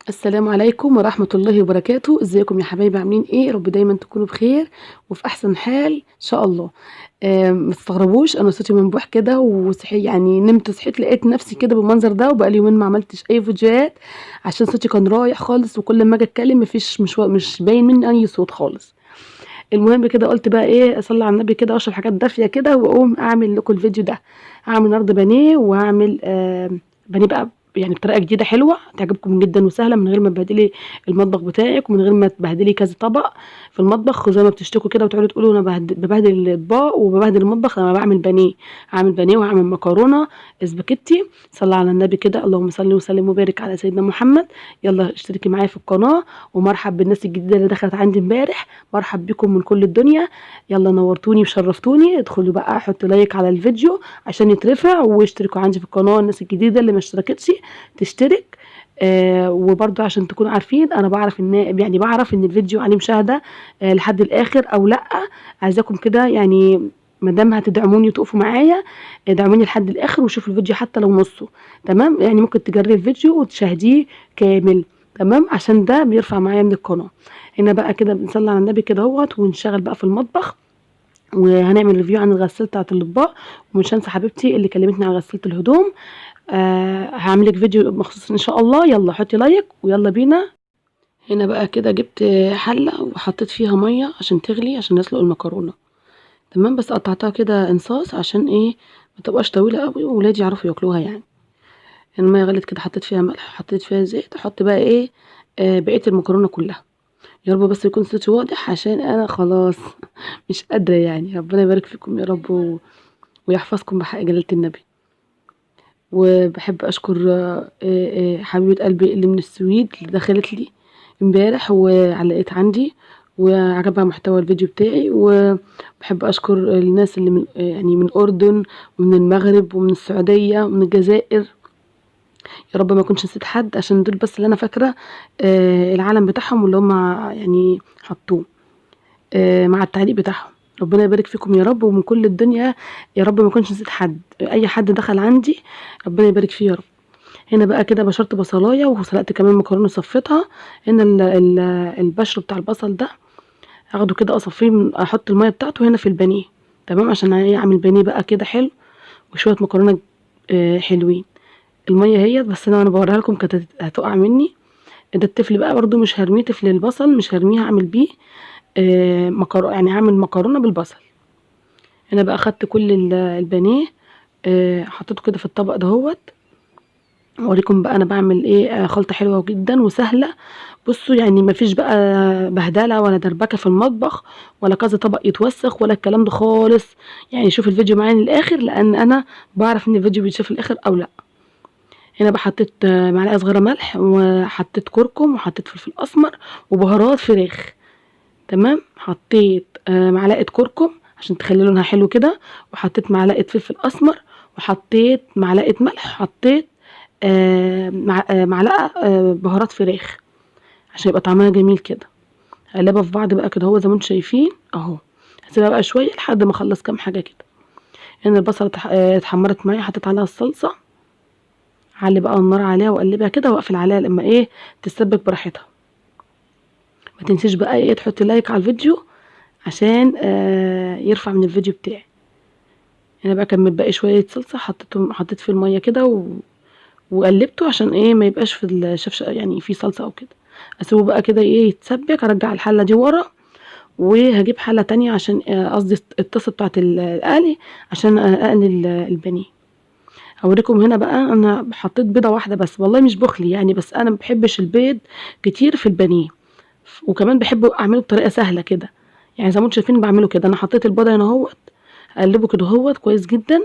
السلام عليكم ورحمة الله وبركاته. ازيكم يا حبايبي؟ عاملين ايه؟ رب دايما تكونوا بخير وفي احسن حال ان شاء الله. ما تستغربوش انا صوتي منبوح كده وصحي، يعني نمت صحيت لقيت نفسي كده بالمنظر ده، وبقالي يومين ما عملتش اي فيديوهات عشان صوتي كان رايح خالص، وكل ما اجي اتكلم مفيش مش باين مني اي صوت خالص. المهم كده قلت بقى ايه، اصلي على النبي كده واشرب حاجات دافيه كده واقوم اعمل لكم الفيديو ده. هعمل النهارده بانيه، وهعمل بانيه بقى يعني بطريقه جديده حلوه تعجبكم جدا وسهله، من غير ما تبهدلي المطبخ بتاعك ومن غير ما تبهدلي كذا طبق في المطبخ، وزي ما بتشتكوا كده وتقعدوا تقولوا انا ببهدل الاطباق وببهدل المطبخ لما بعمل بانيه. هعمل بانيه وهعمل مكرونه اسباجيتي. صلى على النبي كده، اللهم صل وسلم وبارك على سيدنا محمد. يلا اشتركي معايا في القناه، ومرحب بالناس الجديده اللي دخلت عندي امبارح، مرحب بكم من كل الدنيا. يلا نورتوني وشرفتوني. ادخلوا بقى حطوا لايك على الفيديو عشان يترفع، واشتركوا عندي في القناه الناس الجديده اللي ما اشتركتش تشترك. وبرضو عشان تكونوا عارفين انا بعرف ان الفيديو عليه مشاهده لحد الاخر او لا. عايزاكم كده يعني مادام هتدعموني وتقفوا معايا، ادعموني لحد الاخر وشوفوا الفيديو حتى لو نصه. تمام؟ يعني ممكن تجري الفيديو وتشاهديه كامل. تمام؟ عشان ده بيرفع معايا من القناه. هنا بقى كده بنصلي على النبي كده اهوت، ونشتغل بقى في المطبخ، وهنعمل ريفيو عن الغسالة بتاعة الأطباق. ومش هنسى حبيبتي اللي كلمتني عن غسالة الهدوم، هعملك فيديو مخصوص ان شاء الله. يلا حطي لايك ويلا بينا. هنا بقى كده جبت حلة وحطيت فيها مية عشان تغلي عشان نسلق المكرونة. تمام؟ بس قطعتها كده انصاص عشان ايه، ما تبقاش طويلة قوي وولادي يعرفوا ياكلوها يعني. المية غلت كده، حطيت فيها ملح، حطيت فيها زيت، احط بقى ايه بقية المكرونة كلها. يا رب بس يكون صوتي واضح عشان انا خلاص مش قادرة يعني. ربنا يبارك فيكم يا رب ويحفظكم بحق جلالة النبي. وبحب اشكر حبيبة قلبي اللي من السويد اللي دخلت لي امبارح وعلقت عندي وعجبها محتوى الفيديو بتاعي. وبحب اشكر الناس اللي من يعني من الاردن ومن المغرب ومن السعودية ومن الجزائر. يا رب ما اكونش نسيت حد، عشان دول بس اللي انا فاكرة العلم بتاعهم واللي هم يعني حطوه مع التعليق بتاعهم. ربنا يبارك فيكم يا رب ومن كل الدنيا. يا رب ما اكونش نسيت حد، اي حد دخل عندي ربنا يبارك فيه يا رب. هنا بقى كده بشرت بصلايه وسلقت كمان مكرونه صفيتها. هنا البشر بتاع البصل ده هاخده كده اصفيه، احط الميه بتاعته هنا في البانيه. تمام؟ عشان اعمل بانيه بقى كده حلو وشويه مكرونه حلوين. الميه هي بس انا بوريها لكم كانت هتقع مني. ده التفل بقى برضو مش هرميه، تفل البصل مش هرميه، هعمل بيه مكرونه، يعني هعمل مكرونه بالبصل. هنا بقى خدت كل البانيه حطيته كده في الطبق دهوت. اوريكم بقى انا بعمل ايه خلطه حلوه جدا وسهله. بصوا يعني مفيش بقى بهدله ولا دربكه في المطبخ ولا كذا طبق يتوسخ ولا الكلام ده خالص. يعني شوف الفيديو معايا للاخر، لان انا بعرف ان الفيديو بيتشاف الاخر او لا. هنا بقى حطيت معلقه صغيره ملح، وحطيت كركم، وحطيت فلفل اسمر وبهارات فراخ. تمام؟ حطيت معلقه كركم عشان تخلي لونها حلو كده، وحطيت معلقه فلفل اسمر، وحطيت معلقه ملح، حطيت معلقه بهارات فراخ عشان يبقى طعمها جميل كده. هقلبها في بعض بقى كده، هو زي ما انتم شايفين اهو. هسيبها بقى شويه لحد ما اخلص كام حاجه كده. هنا البصله اتحمرت معايا، حطيت عليها الصلصه، علي بقى النار عليها واقلبها كده واقفل عليها لما ايه تتسبك براحتها. ما تنسيش بقى ايه تحطي لايك على الفيديو عشان يرفع من الفيديو بتاعي. هنا بقى كان متبقي شويه صلصه، حطيت في الميه كده وقلبته عشان ايه ما يبقاش في الشفشه يعني في صلصه او كده. اسيبه بقى كده ايه يتسبك، ارجع الحله دي ورا وهجيب حله تانية عشان قصدي الطاسه بتاعت القلي عشان اقلي البانيه. هوريكم هنا بقى انا حطيت بيضه واحده بس، والله مش بخلي يعني، بس انا ما بحبش البيض كتير في البانيه، وكمان بحب اعمله بطريقه سهله كده. يعني زي ما انتم شايفين بعمله كده، انا حطيت البيضه هنا اهوت، اقلبه كده اهوت كويس جدا.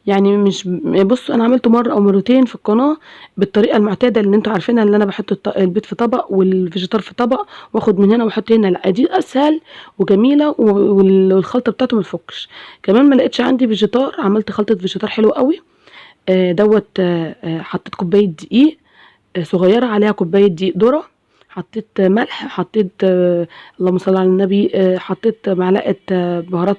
يعني مش بصوا انا عملته مره او مرتين في القناه بالطريقه المعتاده اللي انتوا عارفينها، اللي انا بحط البيض في طبق والفيجيتار في طبق واخد من هنا واحط هنا. لا دي اسهل وجميله والخلطه بتاعته ما تفكش. كمان ما لقيتش عندي فيجيتار، عملت خلطه فيجيتار حلوه قوي. دوت حطيت كوبايه دقيق صغيره، عليها كوبايه دقيق ذره، حطيت ملح، حطيت اللهم صل على النبي حطيت معلقه بهارات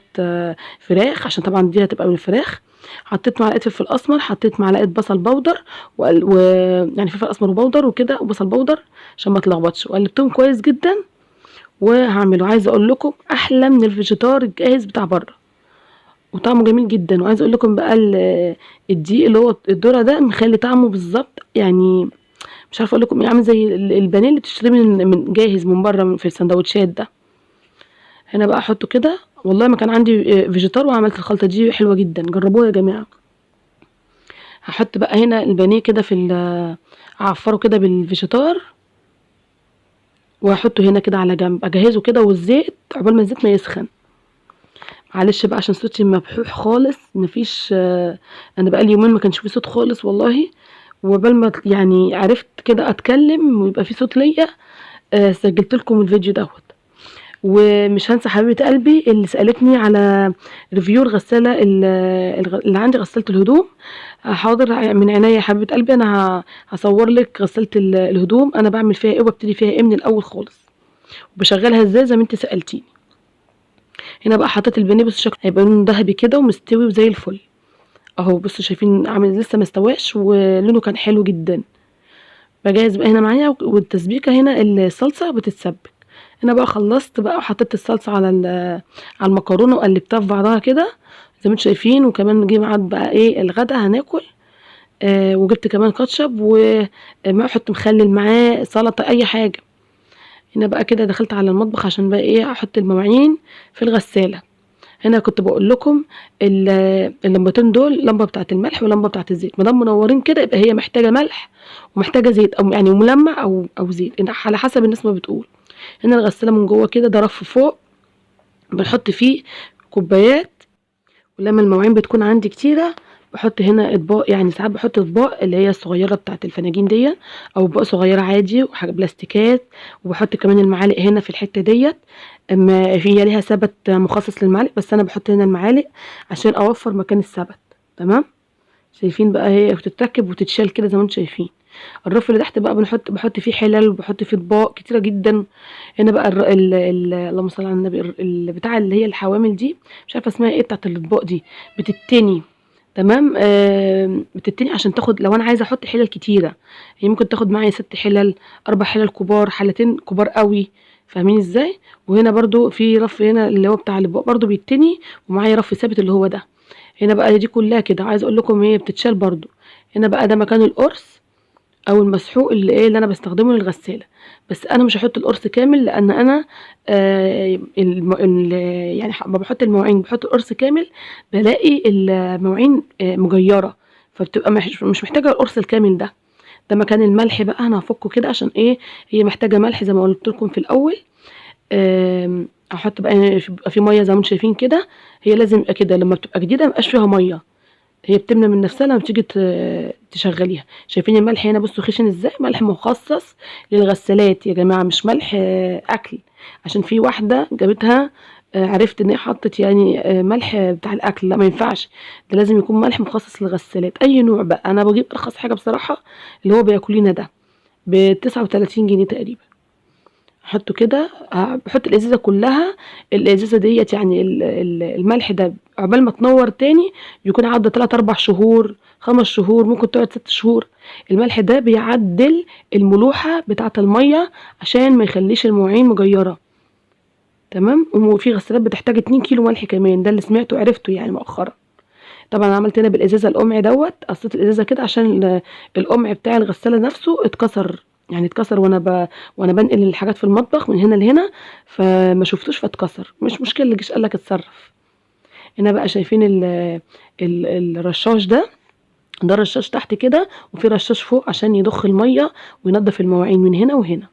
فراخ عشان طبعا دي هتبقى من الفراخ. حطيت معلقه فلفل اسمر، حطيت معلقه بصل بودر يعني فلفل اسمر وبودر وكده وبصل بودر عشان ما اتلخبطش، وقلبتهم كويس جدا وهعمله. عايزه اقول لكم احلى من الفيجيتار الجاهز بتاع بره، وطعمه جميل جدا. وعايزه اقول لكم بقى الدقيق اللي هو الذره ده مخلي طعمه بالظبط، يعني مش عارفه اقول لكم عامل زي البانيه اللي بتشتريه من جاهز من بره في السندوتشات ده. هنا بقى احطه كده. والله ما كان عندي فيجيتار وعملت الخلطه دي حلوه جدا، جربوها يا جماعه. هحط بقى هنا البانيه كده اعفره كده بالفيجيتار، وهحطه هنا كده على جنب، اجهزه كده والزيت عقبال ما الزيت ما يسخن. معلش بقى عشان صوتي مبحوح خالص، مفيش انا بقى لي يومين ما كانش في صوت خالص والله، وعقبال ما يعني عرفت كده اتكلم ويبقى في صوت ليا سجلت لكم الفيديو دوت. ومش هنسى حبيبه قلبي اللي سالتني على ريفيو الغساله اللي عندي، غساله الهدوم. حاضر من عينيا يا حبيبه قلبي، انا هصور لك غساله الهدوم انا بعمل فيها ايه وببتدي فيها ايه من الاول خالص، وبشغلها ازاي زي ما انت سالتيني. هنا بقى حطيت البانيه، بصوا شكله هيبقى لونه ذهبي كده ومستوي وزي الفل اهو. بصوا شايفين عامل لسه ما استواش ولونه كان حلو جدا. بجهز بقى هنا معايا، والتسبيكه هنا الصلصه بتتسبك. هنا بقى خلصت بقى وحطيت الصلصه على المكرونه وقلبتها في بعضها كده زي ما انتم شايفين. وكمان جه معاد بقى ايه الغدا هناكل. وجبت كمان كاتشب وما احط مخلل معاه سلطه اي حاجه. هنا بقى كده دخلت على المطبخ عشان بقى ايه احط المواعين في الغساله. هنا كنت بقول لكم اللمبتين دول، لمبه بتاعه الملح ولمبه بتاعه الزيت، ما دام منورين كده يبقى هي محتاجه ملح ومحتاجه زيت، او يعني ملمع او زيت على حسب الناس ما بتقول. هنا الغساله من جوه كده ده رف فوق بنحط فيه كوبايات، ولما المواعين بتكون عندي كتيره بحط هنا اطباق، يعني ساعات بحط اطباق اللي هي الصغيره بتاعه الفناجين دي، او اطباق صغيره عادي وحاجه بلاستيكات. وبحط كمان المعالق هنا في الحته ديت، اما هي ليها سبت مخصص للمعالق، بس انا بحط هنا المعالق عشان اوفر مكان السبت. تمام. شايفين بقى هي بتتركب وتتشال كده زي ما انتم شايفين. الرف اللي تحت بقى بحط فيه حلل وبحط فيه اطباق كتيره جدا. هنا بقى اللهم صل على النبي، بتاع اللي هي الحوامل دي، مش عارفه اسمها ايه، بتاعت الاطباق دي بتتني. تمام. بتتني عشان تاخد، لو انا عايزه احط حلل كتيره هي ممكن تاخد معايا 6 حلل، 4 حلل كبار، حلتين كبار قوي. فاهمين ازاي؟ وهنا برضو في رف هنا اللي هو بتاع الاطباق برضو بيتني، ومعايا رف ثابت اللي هو ده. هنا بقى دي كلها كده عايزه اقول لكم هي بتتشال برضو. هنا بقى ده مكان القرص او المسحوق اللي انا بستخدمه للغساله. بس انا مش هحط القرص كامل لان انا يعني لما بحط المواعين بحط القرص كامل بلاقي المواعين مجيره، فبتبقى مش محتاجه القرص الكامل ده. ده مكان الملح بقى انا هفكه كده عشان ايه، هي محتاجه ملح زي ما قلت لكم في الاول. احط بقى يبقى في ميه زي ما انتم شايفين كده. هي لازم يبقى كده، لما بتبقى جديده مبقاش فيها ميه، هي بتملى من نفسها لما تيجي تشغليها. شايفين الملح هنا بصوا خشن ازاي، ملح مخصص للغسالات يا جماعه، مش ملح اكل. عشان في واحده جابتها عرفت ان هي حطت يعني ملح بتاع الاكل، لا ما ينفعش، ده لازم يكون ملح مخصص للغسالات اي نوع بقى. انا بجيب ارخص حاجه بصراحه اللي هو بياكلينا ده ب39 جنيه تقريبا. احطه كده، بحط الازازه كلها. الازازه ديت يعني الملح ده عقبال ما تنور تاني يكون عدى 3 4 شهور 5 شهور، ممكن تقعد 6 شهور. الملح ده بيعدل الملوحه بتاعه الميه عشان ما يخليش المواعين مجيره. تمام. وفي غسالات بتحتاج 2 كيلو ملح كمان، ده اللي سمعته وعرفته يعني مؤخرا. طبعا انا عملت هنا بالازازه القمع دوت، قصيت الازازه كده عشان القمع بتاع الغساله نفسه اتكسر، يعني اتكسر وانا بنقل الحاجات في المطبخ من هنا لهنا، فما شفتوش فاتكسر. مش مشكله، اللي جيش قال لك اتصرف. هنا بقى شايفين الرشاش ده الرشاش تحت كده، وفي رشاش فوق عشان يضخ الميه وينظف المواعين من هنا وهنا.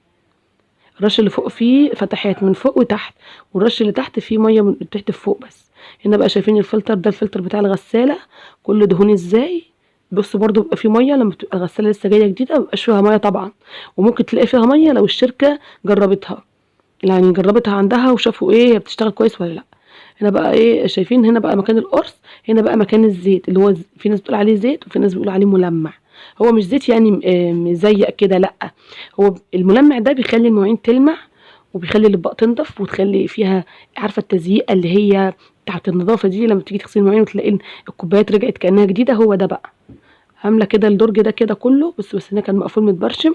الرش اللي فوق فيه فتحات من فوق وتحت، والرش اللي تحت فيه ميه من تحت فوق بس. هنا بقى شايفين الفلتر ده، الفلتر بتاع الغساله كله دهون ازاي. بصوا برضو بيبقى فيه ميه لما بتبقى الغساله لسه جايه جديده، مبيبقاش فيها ميه طبعا، وممكن تلاقي فيها ميه لو الشركه جربتها، يعني جربتها عندها وشافوا ايه هي بتشتغل كويس ولا لا. هنا بقى ايه شايفين، هنا بقى مكان القرص. هنا بقى مكان الزيت اللي هو في ناس بتقول عليه زيت وفي ناس بيقول عليه ملمع. هو مش زيت يعني مزيق كده، لا، هو الملمع ده بيخلي المواعين تلمع وبيخلي الاطباق تنضف وتخلي فيها، عارفه التزييقه اللي هي بتاعة النضافة دي لما تيجي تغسلي المواعين وتلاقي الكوبايات رجعت كأنها جديدة، هو ده بقى. عاملة كده الدرج ده كده كله، بس هنا كان مقفول متبرشم.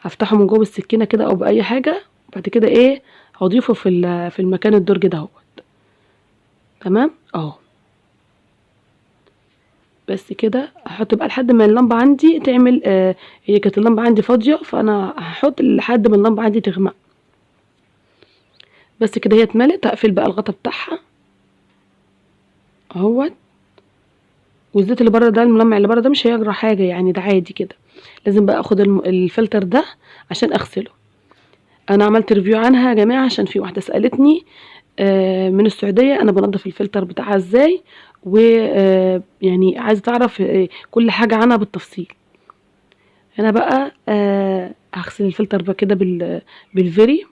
هفتحه من جوه بالسكينة كده او بأي حاجة، وبعد كده ايه هضيفه في المكان الدرج ده اهو. تمام اهو. بس كده هحط بقى لحد ما اللمبة عندي تعمل هي كانت اللمبة عندي فاضية، فانا هحط لحد ما اللمبة عندي تغمق. بس كده هي اتملت، هقفل بقى الغطا بتاعها اهوت. والزيت اللي بره ده، الملمع اللي بره ده مش هيجرى حاجة يعني، ده عادي كده. لازم بقى اخد الفلتر ده عشان اغسله. انا عملت ريفيو عنها يا جماعة، عشان في واحدة سألتني من السعودية انا بنضف الفلتر بتاعها ازاي، ويعني عايزة تعرف كل حاجة عنها بالتفصيل. هنا بقى هغسل الفلتر بقى كده بالفيري.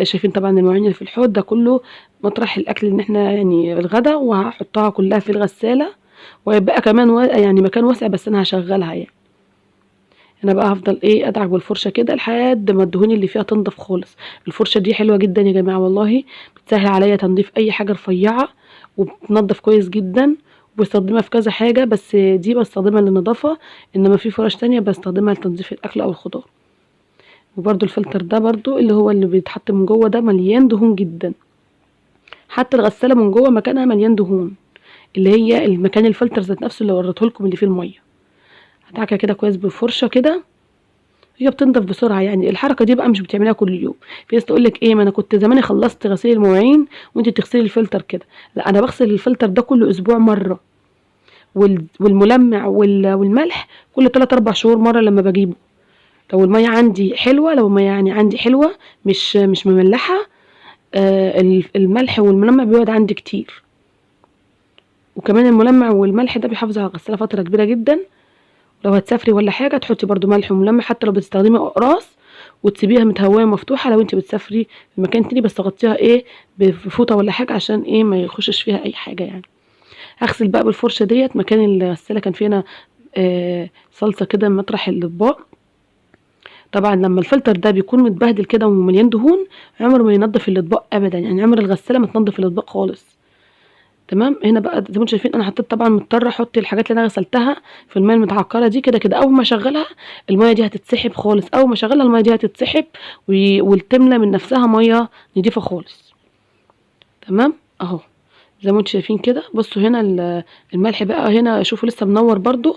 شايفين طبعا المواعين اللي في الحوض ده كله مطرح الاكل ان احنا يعني الغدا، وهحطها كلها في الغسالة، وهيبقى كمان يعني مكان واسع، بس انا هشغلها يعني. انا بقى هفضل ايه ادعك بالفرشه كده لحد ما الدهون اللي فيها تنضف خالص. الفرشه دي حلوه جدا يا جماعه والله، بتسهل عليا تنظيف اي حاجه رفيعه، وبتنضف كويس جدا. وبستخدمها في كذا حاجه، بس دي بستخدمها للنظافه، انما في فرش تانية بستخدمها لتنظيف الاكل او الخضار. وبرده الفلتر ده برده اللي هو اللي بيتحط من جوه ده مليان دهون جدا. حتى الغساله من جوه مكانها مليان دهون، اللي هي المكان الفلتر ذات نفسه اللي وريته لكم اللي فيه الميه. هدعكها كده كويس بالفرشه كده، هي بتنضف بسرعه يعني. الحركه دي بقى مش بتعملها كل يوم. في ناس تقول لك ايه، ما انا كنت زماني خلصت غسيل المواعين وانت بتغسلي الفلتر كده. لا، انا بغسل الفلتر ده كل اسبوع مره، والملمع والملح كل 3 4 شهور مره لما بجيبه. لو الميه عندي حلوه، لو الميه يعني عندي حلوه مش مملحه، الملح والملمع بيقعد عندي كتير. وكمان الملمع والملح ده بيحافظ على الغساله فتره كبيره جدا. لو هتسافري ولا حاجه تحطي برضو ملح وملمع، حتى لو بتستخدمي اقراص وتسيبيها متهويه مفتوحه لو انت بتسافري في مكان تاني، بس تغطيها ايه بفوطه ولا حاجه عشان ايه ما يخشش فيها اي حاجه يعني. هغسل بقى بالفرشه ديت مكان الغساله كان فينا صلصه كده مطرح الاطباق. طبعا لما الفلتر ده بيكون متبهدل كده ومليان دهون، عمره ما ينضف الاطباق ابدا يعني، عمر الغساله ما تنضف الاطباق خالص. تمام. هنا بقى زي ما انتم شايفين انا حطيت، طبعا مضطره احط الحاجات اللي انا غسلتها في الميه المتعكره دي. كده كده اول ما اشغلها الميه دي هتتسحب خالص، اول ما اشغلها الميه دي هتتسحب وتملى من نفسها ميه نضيفه خالص. تمام اهو زي ما انتم شايفين كده. بصوا هنا الملح بقى هنا، شوفوا لسه منور برضو.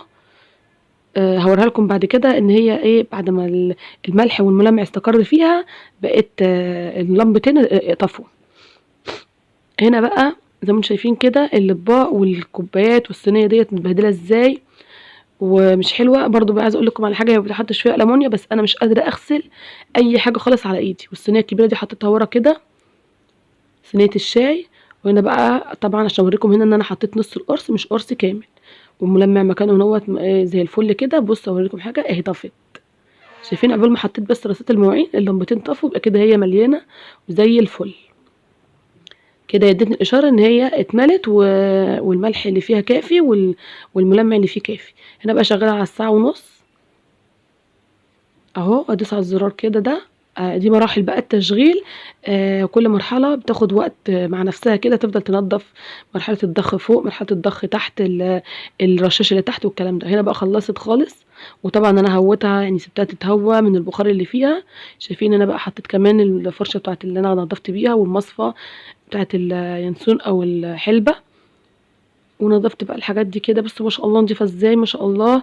هوريها لكم بعد كده ان هي ايه بعد ما الملح والملمع استقر فيها، بقت اللمبتين طفوا. هنا بقى زي ما انتم شايفين كده الاطباق والكوبايات والصينيه ديت متبهدله ازاي ومش حلوه. برضو بقى عايزه اقول لكم على حاجه، ما بتحطش فيها المونيا، بس انا مش قادره اغسل اي حاجه خالص على ايدي. والصينيه الكبيره دي حطيتها ورا كده، صينيه الشاي. وهنا بقى طبعا عشان اوريكم هنا ان انا حطيت نص القرص مش قرص كامل، والملمع مكانه نوت زي الفل كده. بصوا اوريكم حاجه اهي طفت. شايفين قبل ما حطيت بس رصيت المواعين اللمبتين طفوا، يبقى كده هي مليانه وزي الفل كده. ادتني الاشاره ان هي اتملت والملح اللي فيها كافي والملمع اللي فيه كافي. هنا بقى شغاله على الساعه ونص اهو. ادوس على الزرار كده ده. دي مراحل بقى التشغيل. كل مرحله بتاخد وقت مع نفسها كده، تفضل تنظف مرحله الضخ فوق، مرحله الضخ تحت، الرشاش اللي تحت والكلام ده. هنا بقى خلصت خالص، وطبعا انا هوتها يعني سبتها تتهوى من البخار اللي فيها. شايفين انا بقى حطيت كمان الفرشه بتاعت اللي انا نظفت بيها، والمصفى بتاعت اليانسون او الحلبة، ونضفت بقى الحاجات دي كده. بس ما شاء الله نضيفه ازاي، ما شاء الله.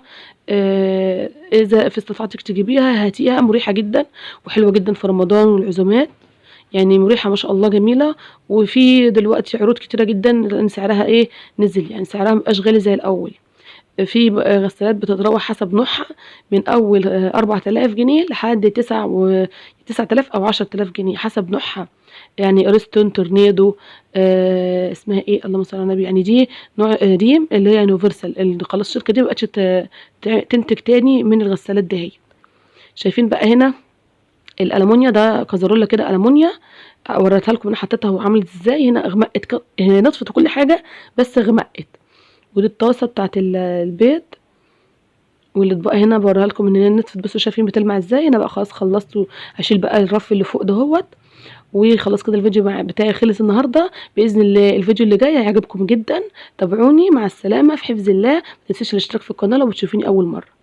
اذا في استطاعتك تجيبيها هاتيها، مريحه جدا وحلوه جدا في رمضان والعزومات يعني، مريحه ما شاء الله جميله. وفي دلوقتي عروض كتيره جدا لان سعرها ايه نزل يعني، سعرها مبقاش غالي زي الاول. في غسالات بتتراوح حسب نوعها من اول 4000 جنيه لحد 9000 او 10000 جنيه حسب نوعها يعني. اريستون، تورنيدو، اسمها ايه اللهم صل على النبي يعني، دي نوع ريم اللي هي يونيفرسال، اللي خلاص الشركه دي مبقتش تنتج تاني من الغسالات دي هي. شايفين بقى هنا الالمونيا ده كازارولا كده المونيا، وريتها لكم انا حطيتها وعملت ازاي. هنا اغمقت، هي نطفت كل حاجه بس غمقت. ودي الطاسه بتاعت البيض والاطباق هنا بوريها لكم ان هي نطفت. بصوا شايفين بتلمع ازاي. انا بقى خلاص خلصت، هشيل بقى الرف اللي فوق دهوت وخلاص كده الفيديو بتاعي خلص النهارده، بإذن الله الفيديو اللي جاي هيعجبكم جدًا. تابعوني، مع السلامة في حفظ الله. ما تنسوش الاشتراك في القناة لو بتشوفيني أول مرة.